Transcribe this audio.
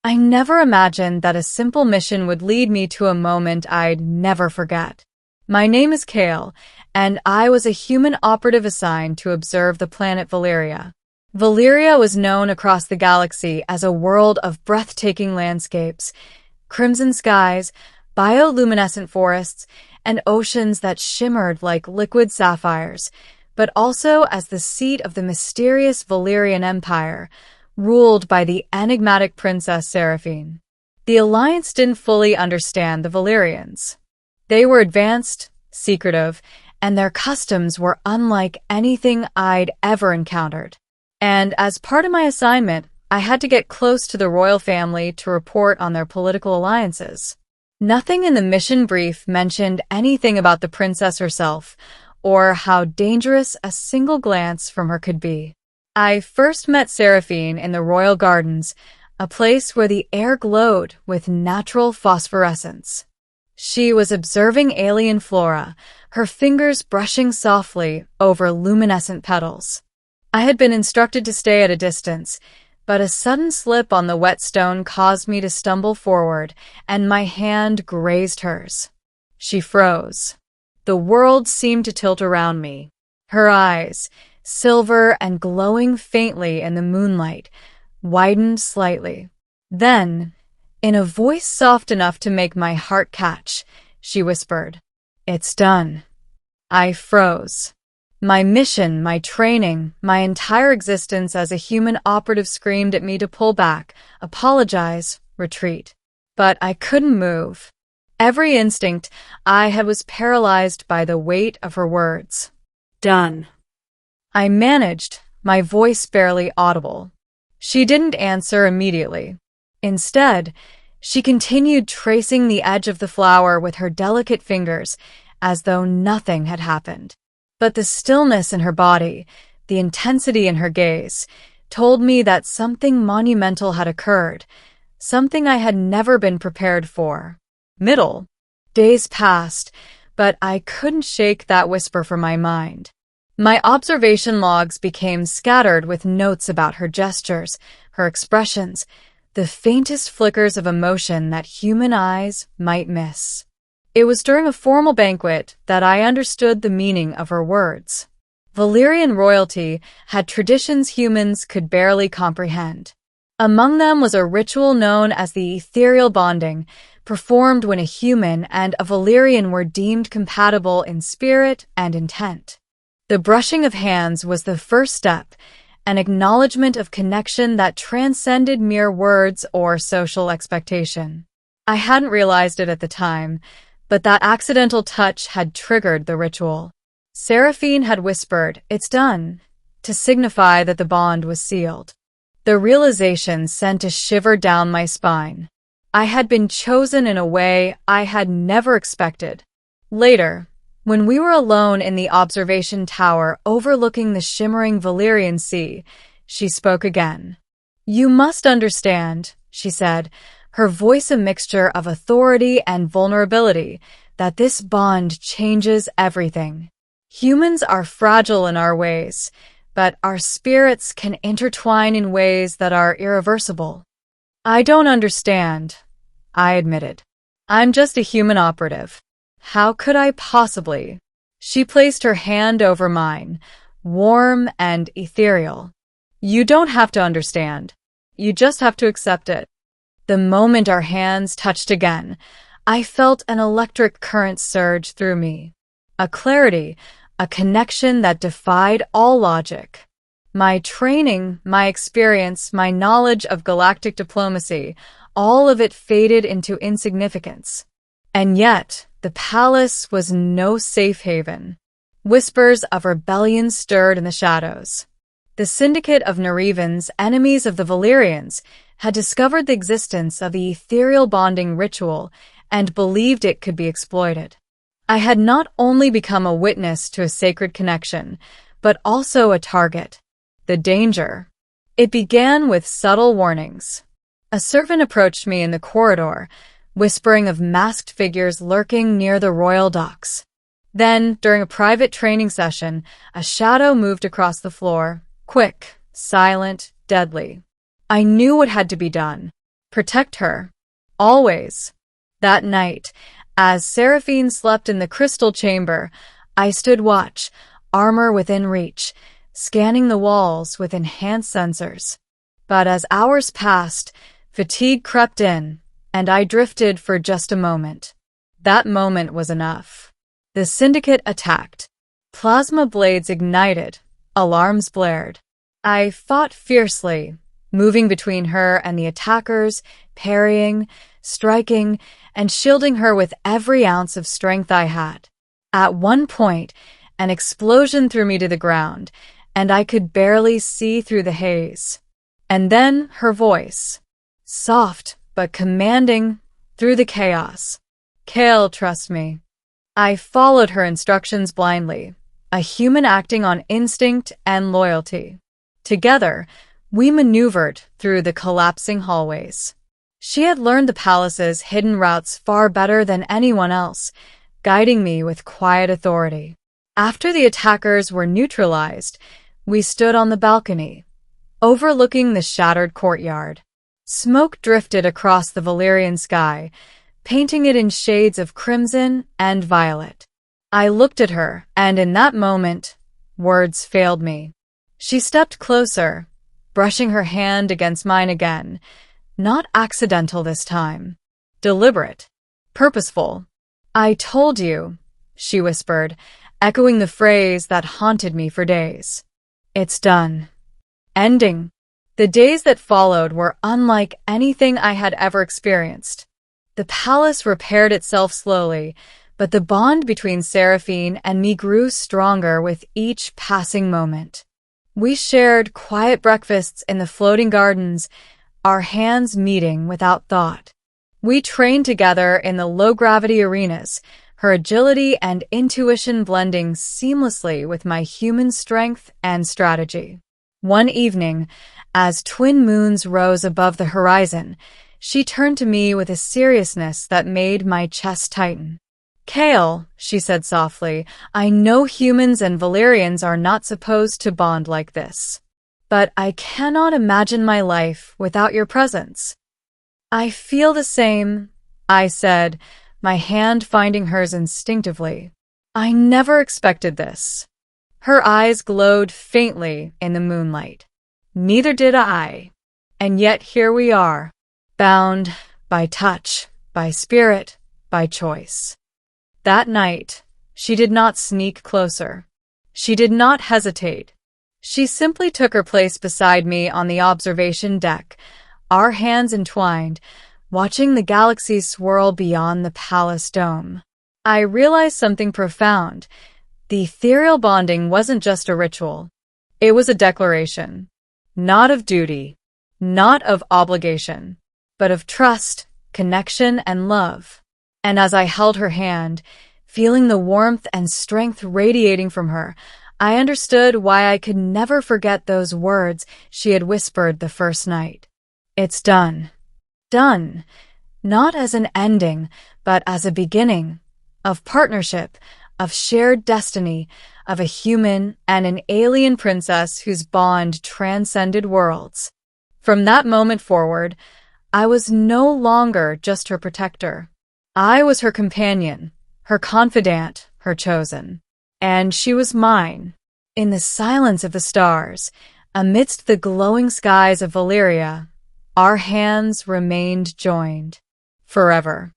I never imagined that a simple mission would lead me to a moment I'd never forget. My name is Kael, and I was a human operative assigned to observe the planet Valyria. Valyria was known across the galaxy as a world of breathtaking landscapes, crimson skies, bioluminescent forests, and oceans that shimmered like liquid sapphires, but also as the seat of the mysterious Velyrian Empire, ruled by the enigmatic Princess Seraphine. The Alliance didn't fully understand the Valyrians. They were advanced, secretive, and their customs were unlike anything I'd ever encountered. And as part of my assignment, I had to get close to the royal family to report on their political alliances. Nothing in the mission brief mentioned anything about the princess herself, or how dangerous a single glance from her could be. I first met Seraphine in the royal gardens, a place where the air glowed with natural phosphorescence. She was observing alien flora, her fingers brushing softly over luminescent petals. I had been instructed to stay at a distance, but a sudden slip on the wet stone caused me to stumble forward, and my hand grazed hers. She froze. The world seemed to tilt around me. Her eyes, silver and glowing faintly in the moonlight, widened slightly. Then, in a voice soft enough to make my heart catch, she whispered, "It's done." I froze. My mission, my training, my entire existence as a human operative screamed at me to pull back, apologize, retreat. But I couldn't move. Every instinct I had was paralyzed by the weight of her words. Done. I managed, my voice barely audible. She didn't answer immediately. Instead, she continued tracing the edge of the flower with her delicate fingers, as though nothing had happened. But the stillness in her body, the intensity in her gaze, told me that something monumental had occurred, something I had never been prepared for. Days passed, but I couldn't shake that whisper from my mind. My observation logs became scattered with notes about her gestures, her expressions, the faintest flickers of emotion that human eyes might miss. It was during a formal banquet that I understood the meaning of her words. Valyrian royalty had traditions humans could barely comprehend. Among them was a ritual known as the Ethereal Bonding, performed when a human and a Valyrian were deemed compatible in spirit and intent. The brushing of hands was the first step, an acknowledgement of connection that transcended mere words or social expectation. I hadn't realized it at the time, but that accidental touch had triggered the ritual. Seraphine had whispered, "It's done," to signify that the bond was sealed. The realization sent a shiver down my spine. I had been chosen in a way I had never expected. Later, when we were alone in the observation tower overlooking the shimmering Valyrian Sea, she spoke again. "You must understand," she said, her voice a mixture of authority and vulnerability, "that this bond changes everything. Humans are fragile in our ways, but our spirits can intertwine in ways that are irreversible." "I don't understand," I admitted. "I'm just a human operative. How could I possibly?" She placed her hand over mine, warm and ethereal. "You don't have to understand. You just have to accept it." The moment our hands touched again, I felt an electric current surge through me. A clarity, a connection that defied all logic. My training, my experience, my knowledge of galactic diplomacy, all of it faded into insignificance. And yet, the palace was no safe haven. Whispers of rebellion stirred in the shadows. The Syndicate of Nerevans, enemies of the Valyrians, had discovered the existence of the Ethereal Bonding ritual and believed it could be exploited. I had not only become a witness to a sacred connection, but also a target. The danger. It began with subtle warnings. A servant approached me in the corridor, whispering of masked figures lurking near the royal docks. Then, during a private training session, a shadow moved across the floor, quick, silent, deadly. I knew what had to be done. Protect her. Always. That night, as Seraphine slept in the crystal chamber, I stood watch, armor within reach, scanning the walls with enhanced sensors. But as hours passed, fatigue crept in, and I drifted for just a moment. That moment was enough. The Syndicate attacked. Plasma blades ignited. Alarms blared. I fought fiercely, moving between her and the attackers, parrying, striking, and shielding her with every ounce of strength I had. At one point, an explosion threw me to the ground, and I could barely see through the haze. And then her voice, soft but commanding through the chaos. Kael, trust me. I followed her instructions blindly, a human acting on instinct and loyalty. Together, we maneuvered through the collapsing hallways. She had learned the palace's hidden routes far better than anyone else, guiding me with quiet authority. After the attackers were neutralized, we stood on the balcony, overlooking the shattered courtyard. Smoke drifted across the Velyrian sky, painting it in shades of crimson and violet. I looked at her, and in that moment, words failed me. She stepped closer, brushing her hand against mine again. Not accidental this time. Deliberate. Purposeful. I told you, she whispered, echoing the phrase that haunted me for days. It's done. Ending. The days that followed were unlike anything I had ever experienced. The palace repaired itself slowly, but the bond between Seraphine and me grew stronger with each passing moment. We shared quiet breakfasts in the floating gardens, our hands meeting without thought. We trained together in the low-gravity arenas, her agility and intuition blending seamlessly with my human strength and strategy. One evening, as twin moons rose above the horizon, she turned to me with a seriousness that made my chest tighten. Kael, she said softly, I know humans and Velyrians are not supposed to bond like this. But I cannot imagine my life without your presence. I feel the same, I said, my hand finding hers instinctively. I never expected this. Her eyes glowed faintly in the moonlight. Neither did I. And yet here we are, bound by touch, by spirit, by choice. That night, she did not sneak closer. She did not hesitate. She simply took her place beside me on the observation deck, our hands entwined, watching the galaxies swirl beyond the palace dome. I realized something profound. The ethereal bonding wasn't just a ritual. It was a declaration. Not of duty, not of obligation, but of trust, connection, and love. And as I held her hand, feeling the warmth and strength radiating from her, I understood why I could never forget those words she had whispered the first night. It's done. Done. Not as an ending, but as a beginning. Of partnership, of shared destiny, of a human and an alien princess whose bond transcended worlds. From that moment forward, I was no longer just her protector. I was her companion, her confidant, her chosen. And she was mine. In the silence of the stars, amidst the glowing skies of Valyria, our hands remained joined. Forever.